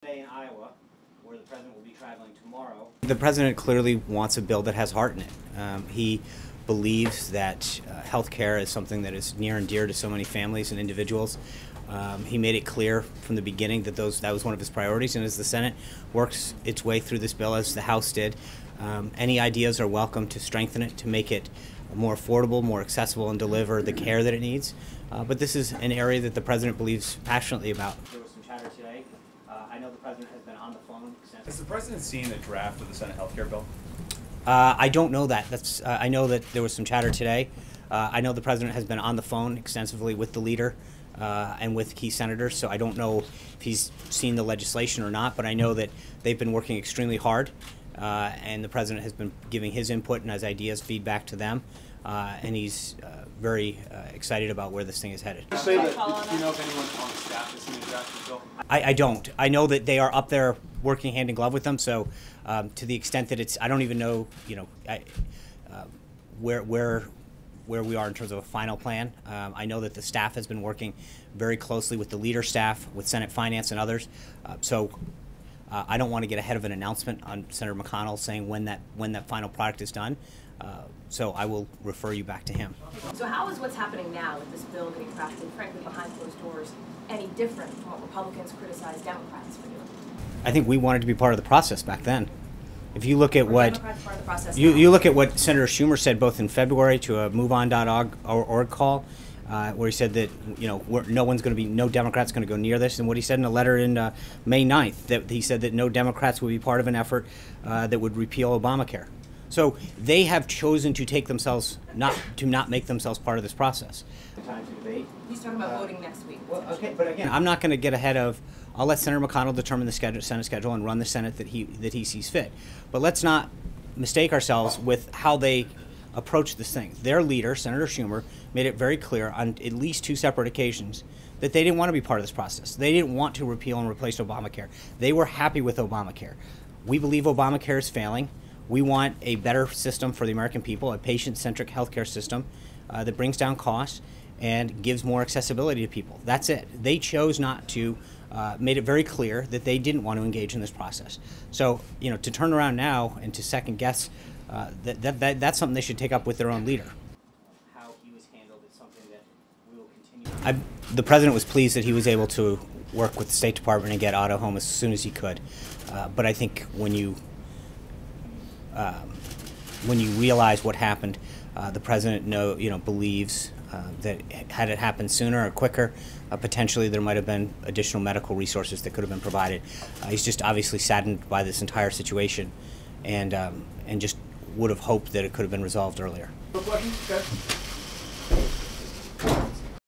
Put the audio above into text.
Today in Iowa, where the president will be traveling tomorrow. The president clearly wants a bill that has heart in it. He believes that health care is something that is near and dear to so many families and individuals. He made it clear from the beginning that that was one of his priorities, and as the Senate works its way through this bill, as the House did, any ideas are welcome to strengthen it, to make it more affordable, more accessible, and deliver the care that it needs. But this is an area that the president believes passionately about. There was some chatter today. I know the president has been on the phone. Has the president seen the draft of the Senate health care bill? I don't know that. I know that there was some chatter today. I know the president has been on the phone extensively with the leader and with key senators, so I don't know if he's seen the legislation or not, but I know that they've been working extremely hard, and the president has been giving his input and his ideas, feedback to them, and he's very excited about where this thing is headed. Do you know if anyone on staff has seen the draft of the bill? I don't. I know that they are up there working hand in glove with them, so to the extent that it's, I don't even know, where we are in terms of a final plan. I know that the staff has been working very closely with the leader staff, with Senate Finance and others. So I don't want to get ahead of an announcement on Senator McConnell saying when that final product is done. So I will refer you back to him. So how is what's happening now with this bill getting crafted, frankly, behind closed doors, any different from what Republicans criticize Democrats for doing? I think we wanted to be part of the process back then. If you look at what you look at what Senator Schumer said both in February to a MoveOn.org call, where he said that no Democrats going to go near this, and what he said in a letter in May 9th, that he said that no Democrats would be part of an effort that would repeal Obamacare. So they have chosen to take themselves not make themselves part of this process. Time to debate. He's talking about voting next week. Well, okay, but again, I'm not going to get ahead of. I'll let Senator McConnell determine the Senate schedule and run the Senate that he sees fit. But let's not mistake ourselves with how they approach this thing. Their leader, Senator Schumer, made it very clear on at least 2 separate occasions that they didn't want to be part of this process. They didn't want to repeal and replace Obamacare. They were happy with Obamacare. We believe Obamacare is failing. We want a better system for the American people, a patient-centric healthcare system that brings down costs and gives more accessibility to people. That's it. They chose not to, made it very clear that they didn't want to engage in this process. So, to turn around now and to second guess, that's something they should take up with their own leader. how he was handled is something that we will continue. The president was pleased that he was able to work with the State Department and get Otto home as soon as he could. But I think when you realize what happened, the president believes that had it happened sooner or quicker, potentially there might have been additional medical resources that could have been provided. He's just obviously saddened by this entire situation, and just would have hoped that it could have been resolved earlier. No questions, guys?